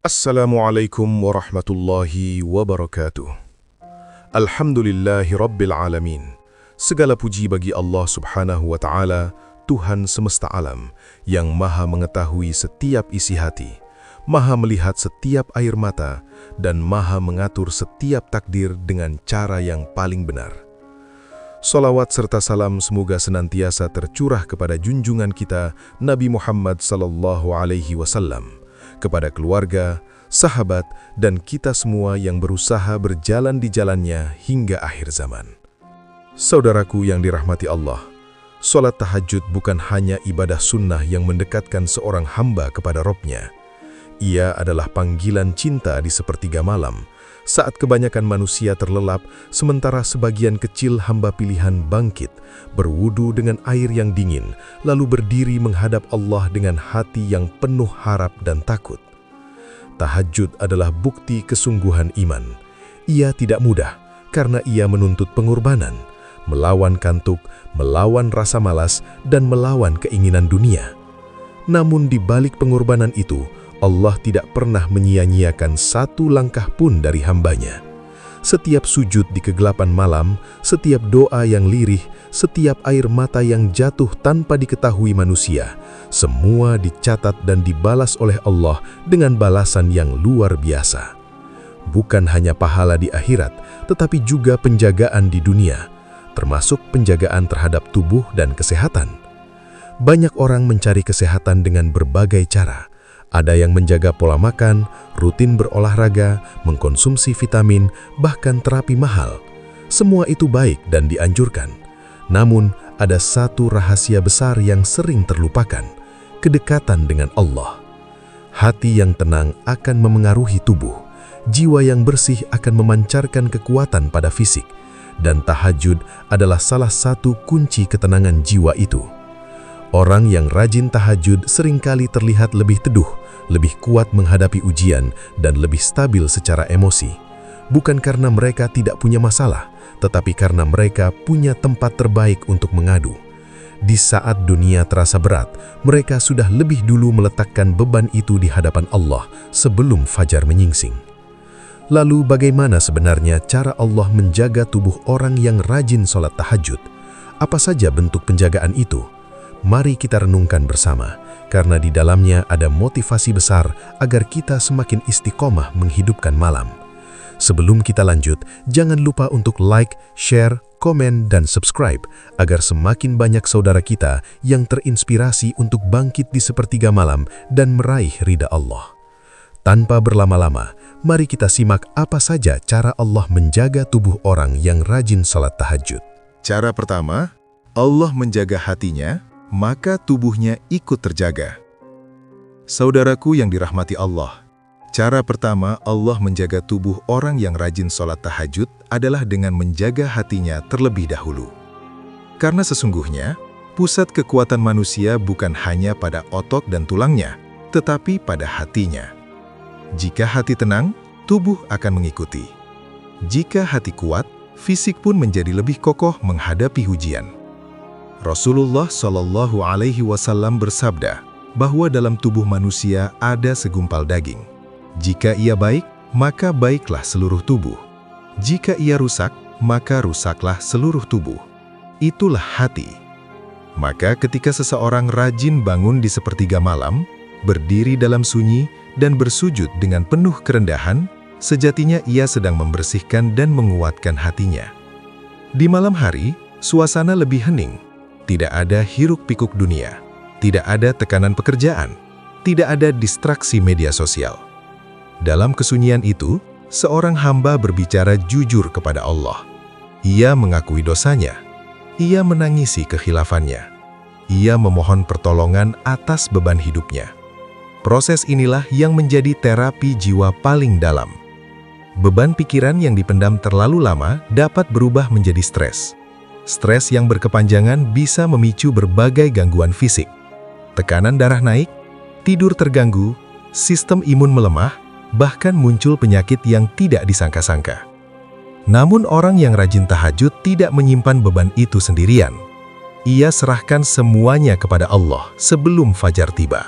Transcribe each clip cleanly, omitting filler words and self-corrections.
Assalamualaikum warahmatullahi wabarakatuh. Alhamdulillahi rabbil alamin. Segala puji bagi Allah subhanahu wa ta'ala, Tuhan semesta alam, yang maha mengetahui setiap isi hati, maha melihat setiap air mata, dan maha mengatur setiap takdir dengan cara yang paling benar. Salawat serta salam semoga senantiasa tercurah kepada junjungan kita Nabi Muhammad sallallahu alaihi wasallam, kepada keluarga, sahabat, dan kita semua yang berusaha berjalan di jalannya hingga akhir zaman. Saudaraku yang dirahmati Allah, salat tahajud bukan hanya ibadah sunnah yang mendekatkan seorang hamba kepada Robnya. Ia adalah panggilan cinta di sepertiga malam, saat kebanyakan manusia terlelap, sementara sebagian kecil hamba pilihan bangkit, berwudu dengan air yang dingin, lalu berdiri menghadap Allah dengan hati yang penuh harap dan takut. Tahajud adalah bukti kesungguhan iman. Ia tidak mudah, karena ia menuntut pengorbanan, melawan kantuk, melawan rasa malas, dan melawan keinginan dunia. Namun di balik pengorbanan itu, Allah tidak pernah menyia-nyiakan satu langkah pun dari hambanya. Setiap sujud di kegelapan malam, setiap doa yang lirih, setiap air mata yang jatuh tanpa diketahui manusia, semua dicatat dan dibalas oleh Allah dengan balasan yang luar biasa. Bukan hanya pahala di akhirat, tetapi juga penjagaan di dunia, termasuk penjagaan terhadap tubuh dan kesehatan. Banyak orang mencari kesehatan dengan berbagai cara. Ada yang menjaga pola makan, rutin berolahraga, mengkonsumsi vitamin, bahkan terapi mahal. Semua itu baik dan dianjurkan. Namun, ada satu rahasia besar yang sering terlupakan, kedekatan dengan Allah. Hati yang tenang akan memengaruhi tubuh, jiwa yang bersih akan memancarkan kekuatan pada fisik, dan tahajud adalah salah satu kunci ketenangan jiwa itu. Orang yang rajin tahajud seringkali terlihat lebih teduh, lebih kuat menghadapi ujian, dan lebih stabil secara emosi. Bukan karena mereka tidak punya masalah, tetapi karena mereka punya tempat terbaik untuk mengadu. Di saat dunia terasa berat, mereka sudah lebih dulu meletakkan beban itu di hadapan Allah sebelum fajar menyingsing. Lalu bagaimana sebenarnya cara Allah menjaga tubuh orang yang rajin sholat tahajud? Apa saja bentuk penjagaan itu? Mari kita renungkan bersama, karena di dalamnya ada motivasi besar agar kita semakin istiqomah menghidupkan malam. Sebelum kita lanjut, jangan lupa untuk like, share, komen, dan subscribe, agar semakin banyak saudara kita yang terinspirasi untuk bangkit di sepertiga malam dan meraih ridha Allah. Tanpa berlama-lama, mari kita simak apa saja cara Allah menjaga tubuh orang yang rajin salat tahajud. Cara pertama, Allah menjaga hatinya, maka tubuhnya ikut terjaga. Saudaraku yang dirahmati Allah, cara pertama Allah menjaga tubuh orang yang rajin sholat tahajud adalah dengan menjaga hatinya terlebih dahulu. Karena sesungguhnya, pusat kekuatan manusia bukan hanya pada otot dan tulangnya, tetapi pada hatinya. Jika hati tenang, tubuh akan mengikuti. Jika hati kuat, fisik pun menjadi lebih kokoh menghadapi ujian. Rasulullah Shallallahu Alaihi Wasallam bersabda bahwa dalam tubuh manusia ada segumpal daging. Jika ia baik, maka baiklah seluruh tubuh. Jika ia rusak, maka rusaklah seluruh tubuh. Itulah hati. Maka ketika seseorang rajin bangun di sepertiga malam, berdiri dalam sunyi, dan bersujud dengan penuh kerendahan, sejatinya ia sedang membersihkan dan menguatkan hatinya. Di malam hari, suasana lebih hening. Tidak ada hiruk-pikuk dunia, tidak ada tekanan pekerjaan, tidak ada distraksi media sosial. Dalam kesunyian itu, seorang hamba berbicara jujur kepada Allah. Ia mengakui dosanya, ia menangisi kehilafannya, ia memohon pertolongan atas beban hidupnya. Proses inilah yang menjadi terapi jiwa paling dalam. Beban pikiran yang dipendam terlalu lama dapat berubah menjadi stres. Stres yang berkepanjangan bisa memicu berbagai gangguan fisik. Tekanan darah naik, tidur terganggu, sistem imun melemah, bahkan muncul penyakit yang tidak disangka-sangka. Namun orang yang rajin tahajud tidak menyimpan beban itu sendirian. Ia serahkan semuanya kepada Allah sebelum fajar tiba.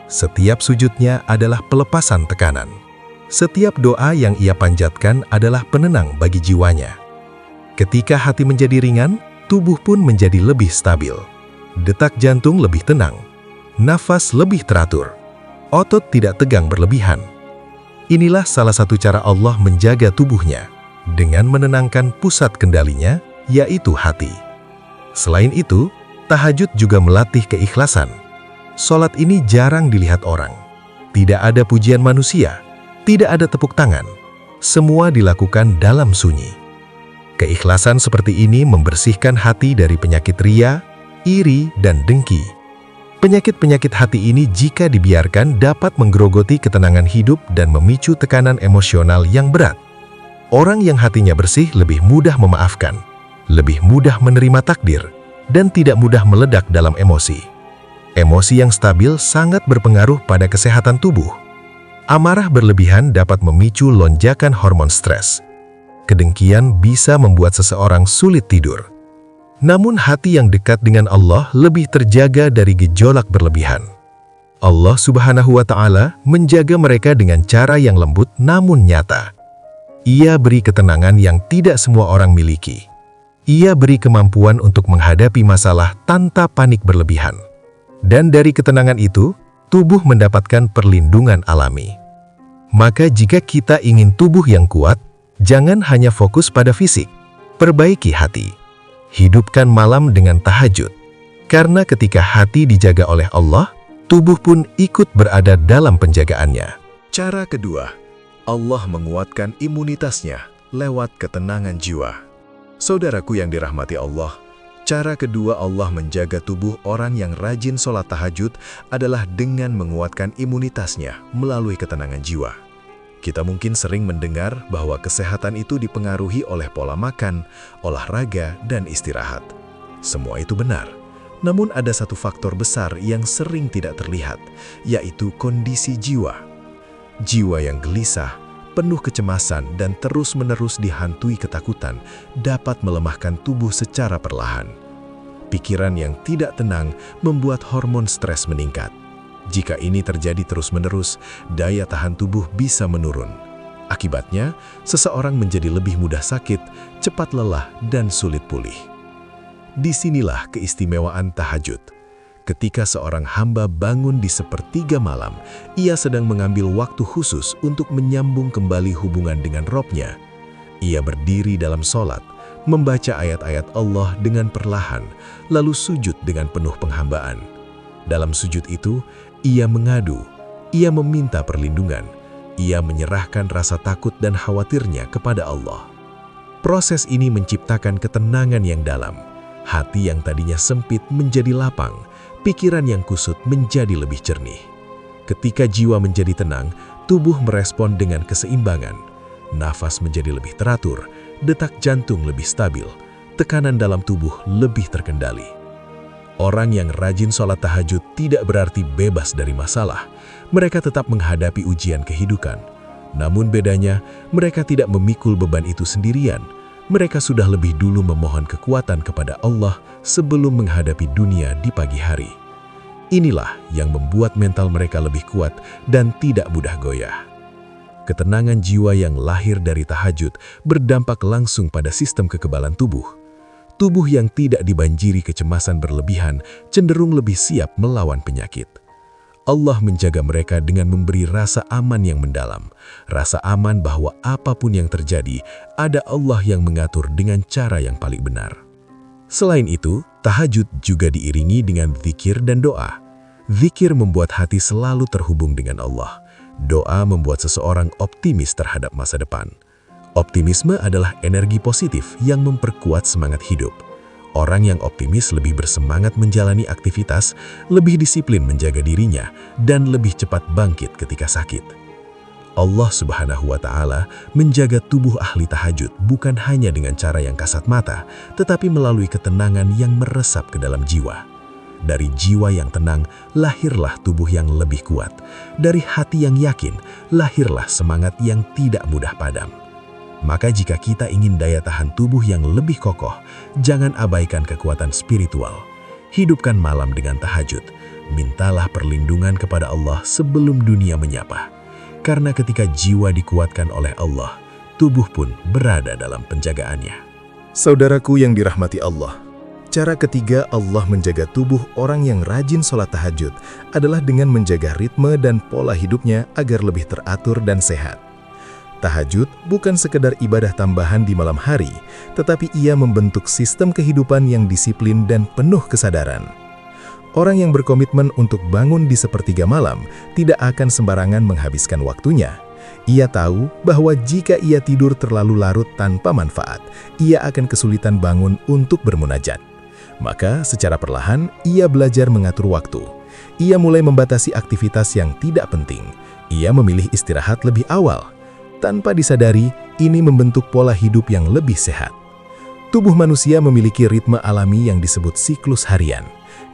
Setiap sujudnya adalah pelepasan tekanan. Setiap doa yang ia panjatkan adalah penenang bagi jiwanya. Ketika hati menjadi ringan, tubuh pun menjadi lebih stabil. Detak jantung lebih tenang, nafas lebih teratur, otot tidak tegang berlebihan. Inilah salah satu cara Allah menjaga tubuhnya, dengan menenangkan pusat kendalinya, yaitu hati. Selain itu, tahajud juga melatih keikhlasan. Sholat ini jarang dilihat orang. Tidak ada pujian manusia, tidak ada tepuk tangan. Semua dilakukan dalam sunyi. Keikhlasan seperti ini membersihkan hati dari penyakit ria, iri, dan dengki. Penyakit-penyakit hati ini jika dibiarkan dapat menggerogoti ketenangan hidup dan memicu tekanan emosional yang berat. Orang yang hatinya bersih lebih mudah memaafkan, lebih mudah menerima takdir, dan tidak mudah meledak dalam emosi. Emosi yang stabil sangat berpengaruh pada kesehatan tubuh. Amarah berlebihan dapat memicu lonjakan hormon stres. Kedengkian bisa membuat seseorang sulit tidur. Namun hati yang dekat dengan Allah lebih terjaga dari gejolak berlebihan. Allah Subhanahu wa Ta'ala menjaga mereka dengan cara yang lembut namun nyata. Ia beri ketenangan yang tidak semua orang miliki. Ia beri kemampuan untuk menghadapi masalah tanpa panik berlebihan. Dan dari ketenangan itu, tubuh mendapatkan perlindungan alami. Maka jika kita ingin tubuh yang kuat, jangan hanya fokus pada fisik, perbaiki hati. Hidupkan malam dengan tahajud. Karena ketika hati dijaga oleh Allah, tubuh pun ikut berada dalam penjagaannya. Cara kedua, Allah menguatkan imunitasnya lewat ketenangan jiwa. Saudaraku yang dirahmati Allah, cara kedua Allah menjaga tubuh orang yang rajin sholat tahajud adalah dengan menguatkan imunitasnya melalui ketenangan jiwa. Kita mungkin sering mendengar bahwa kesehatan itu dipengaruhi oleh pola makan, olahraga, dan istirahat. Semua itu benar. Namun ada satu faktor besar yang sering tidak terlihat, yaitu kondisi jiwa. Jiwa yang gelisah, penuh kecemasan, dan terus-menerus dihantui ketakutan dapat melemahkan tubuh secara perlahan. Pikiran yang tidak tenang membuat hormon stres meningkat. Jika ini terjadi terus-menerus, daya tahan tubuh bisa menurun. Akibatnya, seseorang menjadi lebih mudah sakit, cepat lelah, dan sulit pulih. Disinilah keistimewaan tahajud. Ketika seorang hamba bangun di sepertiga malam, ia sedang mengambil waktu khusus untuk menyambung kembali hubungan dengan Robnya. Ia berdiri dalam sholat, membaca ayat-ayat Allah dengan perlahan, lalu sujud dengan penuh penghambaan. Dalam sujud itu, ia mengadu, ia meminta perlindungan, ia menyerahkan rasa takut dan khawatirnya kepada Allah. Proses ini menciptakan ketenangan yang dalam. Hati yang tadinya sempit menjadi lapang, pikiran yang kusut menjadi lebih jernih. Ketika jiwa menjadi tenang, tubuh merespon dengan keseimbangan. Nafas menjadi lebih teratur, detak jantung lebih stabil, tekanan dalam tubuh lebih terkendali. Orang yang rajin sholat tahajud tidak berarti bebas dari masalah. Mereka tetap menghadapi ujian kehidupan. Namun bedanya, mereka tidak memikul beban itu sendirian. Mereka sudah lebih dulu memohon kekuatan kepada Allah sebelum menghadapi dunia di pagi hari. Inilah yang membuat mental mereka lebih kuat dan tidak mudah goyah. Ketenangan jiwa yang lahir dari tahajud berdampak langsung pada sistem kekebalan tubuh. Tubuh yang tidak dibanjiri kecemasan berlebihan cenderung lebih siap melawan penyakit. Allah menjaga mereka dengan memberi rasa aman yang mendalam, rasa aman bahwa apapun yang terjadi, ada Allah yang mengatur dengan cara yang paling benar. Selain itu, tahajud juga diiringi dengan zikir dan doa. Zikir membuat hati selalu terhubung dengan Allah. Doa membuat seseorang optimis terhadap masa depan. Optimisme adalah energi positif yang memperkuat semangat hidup. Orang yang optimis lebih bersemangat menjalani aktivitas, lebih disiplin menjaga dirinya, dan lebih cepat bangkit ketika sakit. Allah Subhanahu wa Ta'ala menjaga tubuh ahli tahajud bukan hanya dengan cara yang kasat mata, tetapi melalui ketenangan yang meresap ke dalam jiwa. Dari jiwa yang tenang, lahirlah tubuh yang lebih kuat. Dari hati yang yakin, lahirlah semangat yang tidak mudah padam. Maka jika kita ingin daya tahan tubuh yang lebih kokoh, jangan abaikan kekuatan spiritual. Hidupkan malam dengan tahajud, mintalah perlindungan kepada Allah sebelum dunia menyapa. Karena ketika jiwa dikuatkan oleh Allah, tubuh pun berada dalam penjagaannya. Saudaraku yang dirahmati Allah, cara ketiga Allah menjaga tubuh orang yang rajin sholat tahajud adalah dengan menjaga ritme dan pola hidupnya agar lebih teratur dan sehat. Tahajud bukan sekedar ibadah tambahan di malam hari, tetapi ia membentuk sistem kehidupan yang disiplin dan penuh kesadaran. Orang yang berkomitmen untuk bangun di sepertiga malam tidak akan sembarangan menghabiskan waktunya. Ia tahu bahwa jika ia tidur terlalu larut tanpa manfaat, ia akan kesulitan bangun untuk bermunajat. Maka secara perlahan, ia belajar mengatur waktu. Ia mulai membatasi aktivitas yang tidak penting. Ia memilih istirahat lebih awal. Tanpa disadari, ini membentuk pola hidup yang lebih sehat. Tubuh manusia memiliki ritme alami yang disebut siklus harian.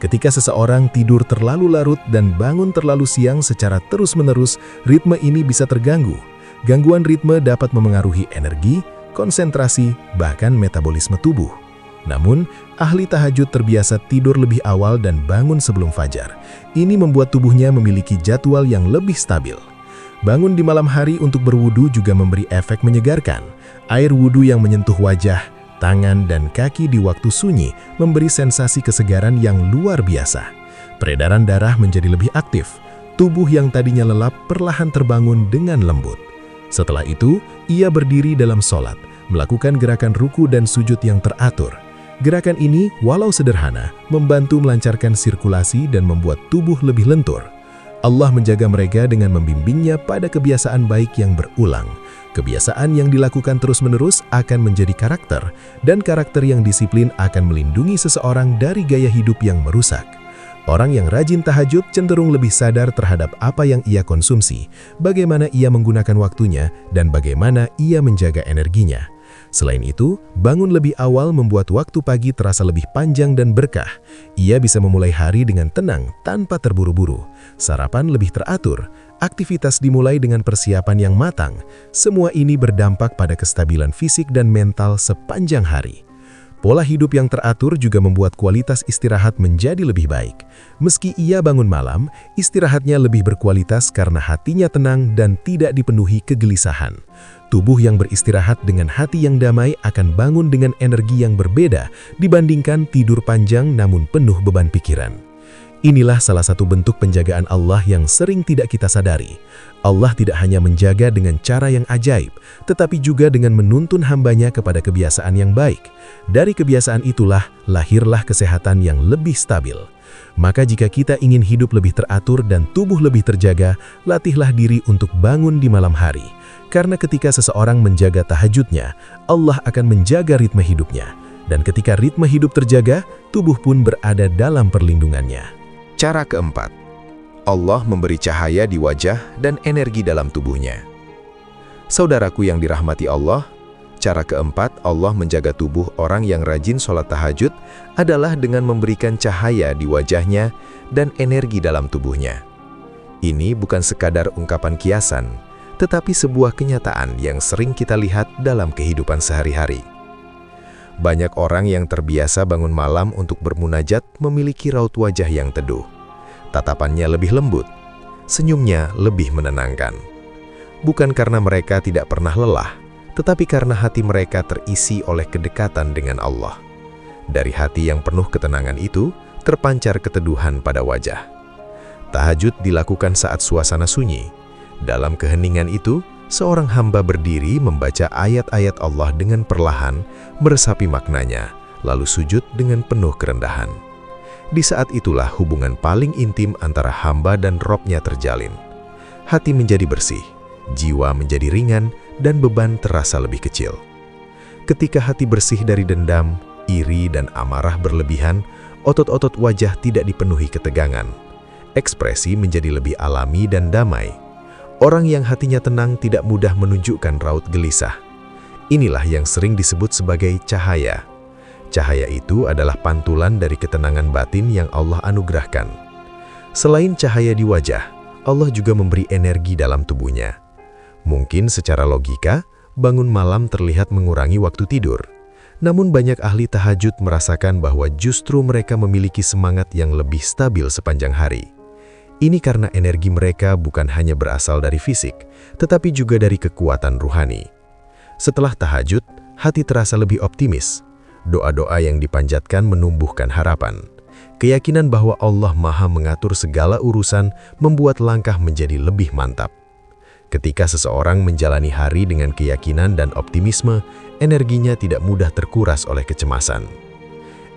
Ketika seseorang tidur terlalu larut dan bangun terlalu siang secara terus-menerus, ritme ini bisa terganggu. Gangguan ritme dapat memengaruhi energi, konsentrasi, bahkan metabolisme tubuh. Namun, ahli tahajud terbiasa tidur lebih awal dan bangun sebelum fajar. Ini membuat tubuhnya memiliki jadwal yang lebih stabil. Bangun di malam hari untuk berwudu juga memberi efek menyegarkan. Air wudu yang menyentuh wajah, tangan, dan kaki di waktu sunyi memberi sensasi kesegaran yang luar biasa. Peredaran darah menjadi lebih aktif. Tubuh yang tadinya lelap perlahan terbangun dengan lembut. Setelah itu, ia berdiri dalam sholat, melakukan gerakan ruku dan sujud yang teratur. Gerakan ini, walau sederhana, membantu melancarkan sirkulasi dan membuat tubuh lebih lentur. Allah menjaga mereka dengan membimbingnya pada kebiasaan baik yang berulang. Kebiasaan yang dilakukan terus-menerus akan menjadi karakter, dan karakter yang disiplin akan melindungi seseorang dari gaya hidup yang merusak. Orang yang rajin tahajud cenderung lebih sadar terhadap apa yang ia konsumsi, bagaimana ia menggunakan waktunya, dan bagaimana ia menjaga energinya. Selain itu, bangun lebih awal membuat waktu pagi terasa lebih panjang dan berkah. Ia bisa memulai hari dengan tenang tanpa terburu-buru. Sarapan lebih teratur, aktivitas dimulai dengan persiapan yang matang. Semua ini berdampak pada kestabilan fisik dan mental sepanjang hari. Pola hidup yang teratur juga membuat kualitas istirahat menjadi lebih baik. Meski ia bangun malam, istirahatnya lebih berkualitas karena hatinya tenang dan tidak dipenuhi kegelisahan. Tubuh yang beristirahat dengan hati yang damai akan bangun dengan energi yang berbeda dibandingkan tidur panjang namun penuh beban pikiran. Inilah salah satu bentuk penjagaan Allah yang sering tidak kita sadari. Allah tidak hanya menjaga dengan cara yang ajaib, tetapi juga dengan menuntun hambanya kepada kebiasaan yang baik. Dari kebiasaan itulah lahirlah kesehatan yang lebih stabil. Maka jika kita ingin hidup lebih teratur dan tubuh lebih terjaga, latihlah diri untuk bangun di malam hari. Karena ketika seseorang menjaga tahajudnya, Allah akan menjaga ritme hidupnya. Dan ketika ritme hidup terjaga, tubuh pun berada dalam perlindungannya. Cara keempat, Allah memberi cahaya di wajah dan energi dalam tubuhnya. Saudaraku yang dirahmati Allah, cara keempat Allah menjaga tubuh orang yang rajin sholat tahajud adalah dengan memberikan cahaya di wajahnya dan energi dalam tubuhnya. Ini bukan sekadar ungkapan kiasan, tetapi sebuah kenyataan yang sering kita lihat dalam kehidupan sehari-hari. Banyak orang yang terbiasa bangun malam untuk bermunajat memiliki raut wajah yang teduh. Tatapannya lebih lembut, senyumnya lebih menenangkan. Bukan karena mereka tidak pernah lelah, tetapi karena hati mereka terisi oleh kedekatan dengan Allah. Dari hati yang penuh ketenangan itu, terpancar keteduhan pada wajah. Tahajud dilakukan saat suasana sunyi. Dalam keheningan itu, seorang hamba berdiri membaca ayat-ayat Allah dengan perlahan, meresapi maknanya, lalu sujud dengan penuh kerendahan. Di saat itulah hubungan paling intim antara hamba dan Robnya terjalin. Hati menjadi bersih, jiwa menjadi ringan, dan beban terasa lebih kecil. Ketika hati bersih dari dendam, iri, dan amarah berlebihan, otot-otot wajah tidak dipenuhi ketegangan. Ekspresi menjadi lebih alami dan damai. Orang yang hatinya tenang tidak mudah menunjukkan raut gelisah. Inilah yang sering disebut sebagai cahaya. Cahaya itu adalah pantulan dari ketenangan batin yang Allah anugerahkan. Selain cahaya di wajah, Allah juga memberi energi dalam tubuhnya. Mungkin secara logika, bangun malam terlihat mengurangi waktu tidur. Namun banyak ahli tahajud merasakan bahwa justru mereka memiliki semangat yang lebih stabil sepanjang hari. Ini karena energi mereka bukan hanya berasal dari fisik, tetapi juga dari kekuatan ruhani. Setelah tahajud, hati terasa lebih optimis. Doa-doa yang dipanjatkan menumbuhkan harapan. Keyakinan bahwa Allah Maha mengatur segala urusan membuat langkah menjadi lebih mantap. Ketika seseorang menjalani hari dengan keyakinan dan optimisme, energinya tidak mudah terkuras oleh kecemasan.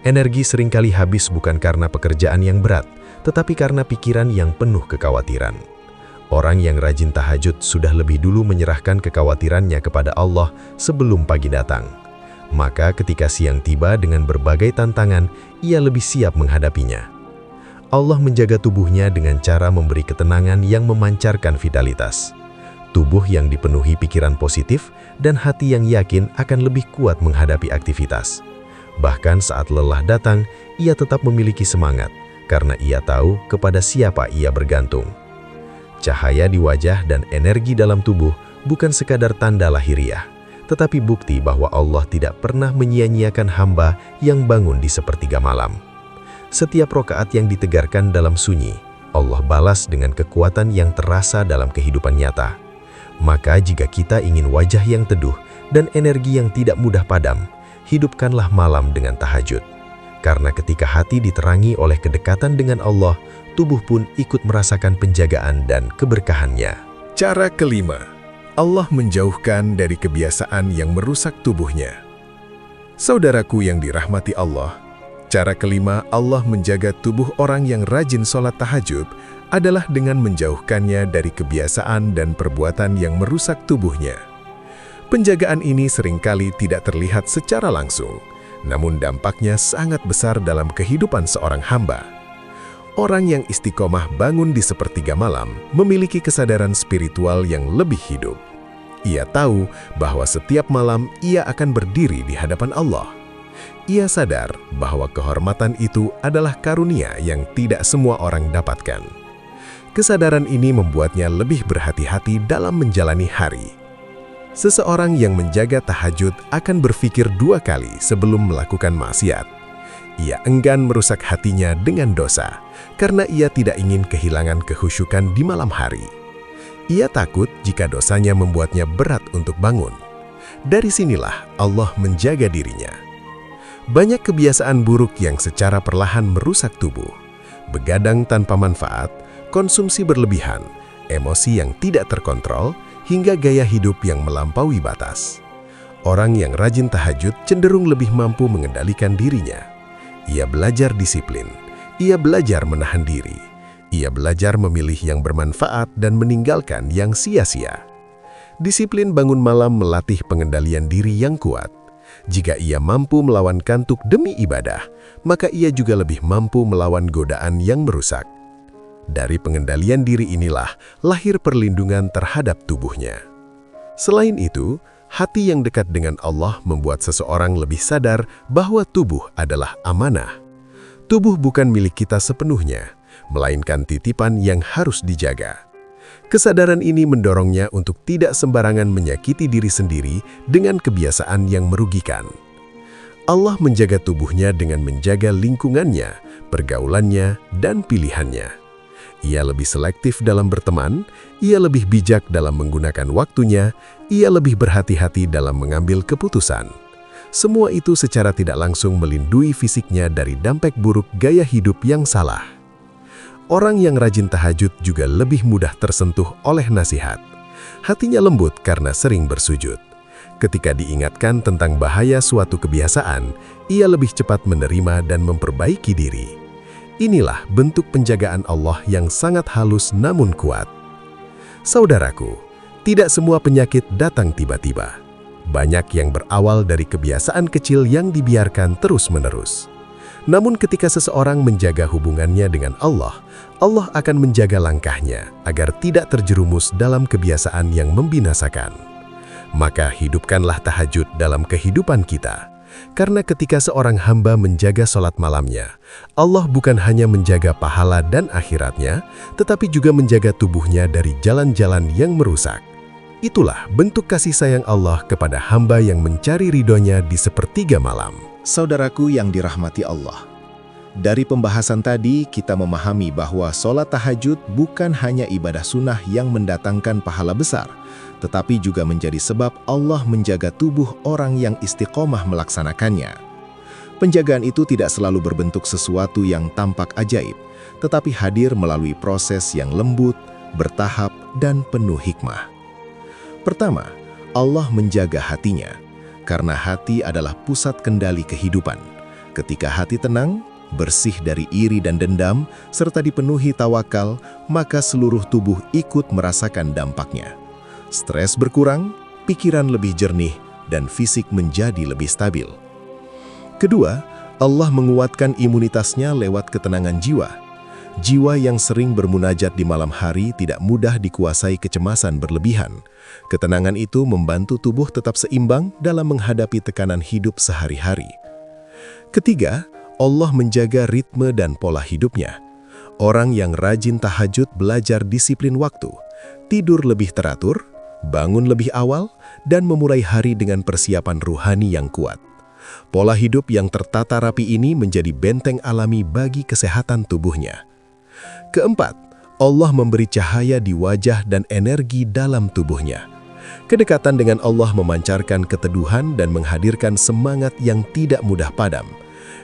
Energi seringkali habis bukan karena pekerjaan yang berat, tetapi karena pikiran yang penuh kekhawatiran. Orang yang rajin tahajud sudah lebih dulu menyerahkan kekhawatirannya kepada Allah sebelum pagi datang. Maka ketika siang tiba dengan berbagai tantangan, ia lebih siap menghadapinya. Allah menjaga tubuhnya dengan cara memberi ketenangan yang memancarkan vitalitas. Tubuh yang dipenuhi pikiran positif dan hati yang yakin akan lebih kuat menghadapi aktivitas. Bahkan saat lelah datang, ia tetap memiliki semangat, karena ia tahu kepada siapa ia bergantung. Cahaya di wajah dan energi dalam tubuh bukan sekadar tanda lahiriah, tetapi bukti bahwa Allah tidak pernah menyia-nyiakan hamba yang bangun di sepertiga malam. Setiap rakaat yang ditegarkan dalam sunyi, Allah balas dengan kekuatan yang terasa dalam kehidupan nyata. Maka jika kita ingin wajah yang teduh dan energi yang tidak mudah padam, hidupkanlah malam dengan tahajud. Karena ketika hati diterangi oleh kedekatan dengan Allah, tubuh pun ikut merasakan penjagaan dan keberkahannya. Cara kelima, Allah menjauhkan dari kebiasaan yang merusak tubuhnya. Saudaraku yang dirahmati Allah, cara kelima Allah menjaga tubuh orang yang rajin sholat tahajud adalah dengan menjauhkannya dari kebiasaan dan perbuatan yang merusak tubuhnya. Penjagaan ini seringkali tidak terlihat secara langsung, namun dampaknya sangat besar dalam kehidupan seorang hamba. Orang yang istiqomah bangun di sepertiga malam memiliki kesadaran spiritual yang lebih hidup. Ia tahu bahwa setiap malam ia akan berdiri di hadapan Allah. Ia sadar bahwa kehormatan itu adalah karunia yang tidak semua orang dapatkan. Kesadaran ini membuatnya lebih berhati-hati dalam menjalani hari. Seseorang yang menjaga tahajud akan berpikir 2 kali sebelum melakukan maksiat. Ia enggan merusak hatinya dengan dosa, karena ia tidak ingin kehilangan kehusyukan di malam hari. Ia takut jika dosanya membuatnya berat untuk bangun. Dari sinilah Allah menjaga dirinya. Banyak kebiasaan buruk yang secara perlahan merusak tubuh. Begadang tanpa manfaat, konsumsi berlebihan, emosi yang tidak terkontrol, hingga gaya hidup yang melampaui batas. Orang yang rajin tahajud cenderung lebih mampu mengendalikan dirinya. Ia belajar disiplin, ia belajar menahan diri, ia belajar memilih yang bermanfaat dan meninggalkan yang sia-sia. Disiplin bangun malam melatih pengendalian diri yang kuat. Jika ia mampu melawan kantuk demi ibadah, maka ia juga lebih mampu melawan godaan yang merusak. Dari pengendalian diri inilah lahir perlindungan terhadap tubuhnya. Selain itu, hati yang dekat dengan Allah membuat seseorang lebih sadar bahwa tubuh adalah amanah. Tubuh bukan milik kita sepenuhnya, melainkan titipan yang harus dijaga. Kesadaran ini mendorongnya untuk tidak sembarangan menyakiti diri sendiri dengan kebiasaan yang merugikan. Allah menjaga tubuhnya dengan menjaga lingkungannya, pergaulannya, dan pilihannya. Ia lebih selektif dalam berteman, ia lebih bijak dalam menggunakan waktunya, ia lebih berhati-hati dalam mengambil keputusan. Semua itu secara tidak langsung melindungi fisiknya dari dampak buruk gaya hidup yang salah. Orang yang rajin tahajud juga lebih mudah tersentuh oleh nasihat. Hatinya lembut karena sering bersujud. Ketika diingatkan tentang bahaya suatu kebiasaan, ia lebih cepat menerima dan memperbaiki diri. Inilah bentuk penjagaan Allah yang sangat halus namun kuat. Saudaraku, tidak semua penyakit datang tiba-tiba. Banyak yang berawal dari kebiasaan kecil yang dibiarkan terus-menerus. Namun ketika seseorang menjaga hubungannya dengan Allah, Allah akan menjaga langkahnya agar tidak terjerumus dalam kebiasaan yang membinasakan. Maka hidupkanlah tahajud dalam kehidupan kita. Karena ketika seorang hamba menjaga sholat malamnya, Allah bukan hanya menjaga pahala dan akhiratnya, tetapi juga menjaga tubuhnya dari jalan-jalan yang merusak. Itulah bentuk kasih sayang Allah kepada hamba yang mencari ridhonya di sepertiga malam. Saudaraku yang dirahmati Allah, dari pembahasan tadi kita memahami bahwa sholat tahajud bukan hanya ibadah sunnah yang mendatangkan pahala besar, tetapi juga menjadi sebab Allah menjaga tubuh orang yang istiqomah melaksanakannya. Penjagaan itu tidak selalu berbentuk sesuatu yang tampak ajaib, tetapi hadir melalui proses yang lembut, bertahap, dan penuh hikmah. Pertama, Allah menjaga hatinya, karena hati adalah pusat kendali kehidupan. Ketika hati tenang, bersih dari iri dan dendam, serta dipenuhi tawakal, maka seluruh tubuh ikut merasakan dampaknya. Stres berkurang, pikiran lebih jernih, dan fisik menjadi lebih stabil. Kedua, Allah menguatkan imunitasnya lewat ketenangan jiwa. Jiwa yang sering bermunajat di malam hari tidak mudah dikuasai kecemasan berlebihan. Ketenangan itu membantu tubuh tetap seimbang dalam menghadapi tekanan hidup sehari-hari. Ketiga, Allah menjaga ritme dan pola hidupnya. Orang yang rajin tahajud belajar disiplin waktu, tidur lebih teratur, bangun lebih awal, dan memulai hari dengan persiapan ruhani yang kuat. Pola hidup yang tertata rapi ini menjadi benteng alami bagi kesehatan tubuhnya. Keempat, Allah memberi cahaya di wajah dan energi dalam tubuhnya. Kedekatan dengan Allah memancarkan keteduhan dan menghadirkan semangat yang tidak mudah padam.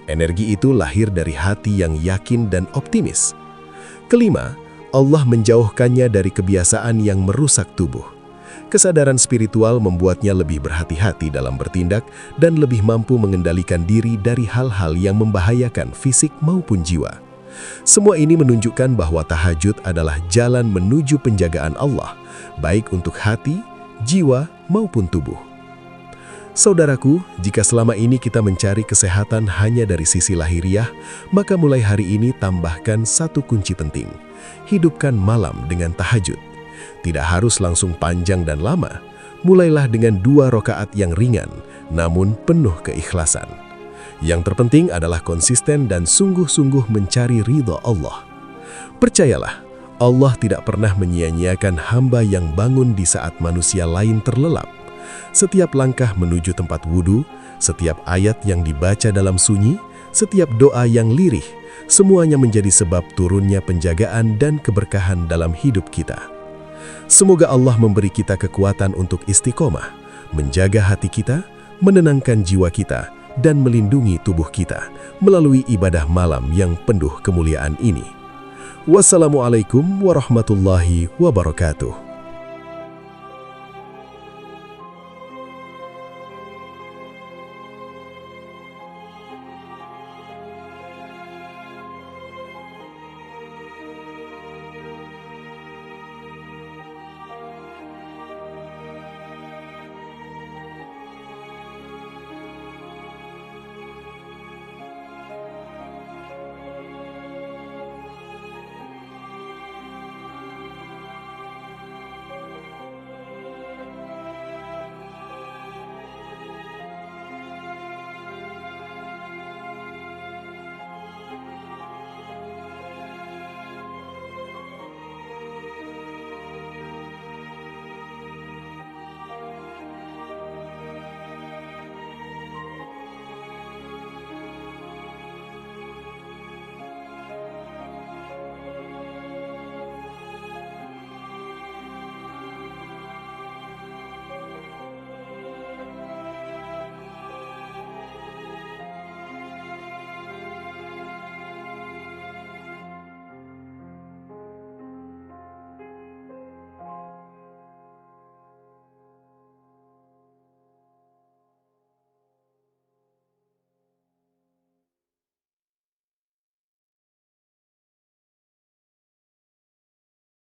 Energi itu lahir dari hati yang yakin dan optimis. Kelima, Allah menjauhkannya dari kebiasaan yang merusak tubuh. Kesadaran spiritual membuatnya lebih berhati-hati dalam bertindak dan lebih mampu mengendalikan diri dari hal-hal yang membahayakan fisik maupun jiwa. Semua ini menunjukkan bahwa tahajud adalah jalan menuju penjagaan Allah, baik untuk hati, jiwa, maupun tubuh. Saudaraku, jika selama ini kita mencari kesehatan hanya dari sisi lahiriah, maka mulai hari ini tambahkan satu kunci penting. Hidupkan malam dengan tahajud. Tidak harus langsung panjang dan lama. Mulailah dengan 2 rakaat yang ringan, namun penuh keikhlasan. Yang terpenting adalah konsisten dan sungguh-sungguh mencari ridha Allah. Percayalah, Allah tidak pernah menyia-nyiakan hamba yang bangun di saat manusia lain terlelap. Setiap langkah menuju tempat wudhu, setiap ayat yang dibaca dalam sunyi, setiap doa yang lirih, semuanya menjadi sebab turunnya penjagaan dan keberkahan dalam hidup kita. Semoga Allah memberi kita kekuatan untuk istiqomah, menjaga hati kita, menenangkan jiwa kita, dan melindungi tubuh kita melalui ibadah malam yang penuh kemuliaan ini. Wassalamualaikum warahmatullahi wabarakatuh.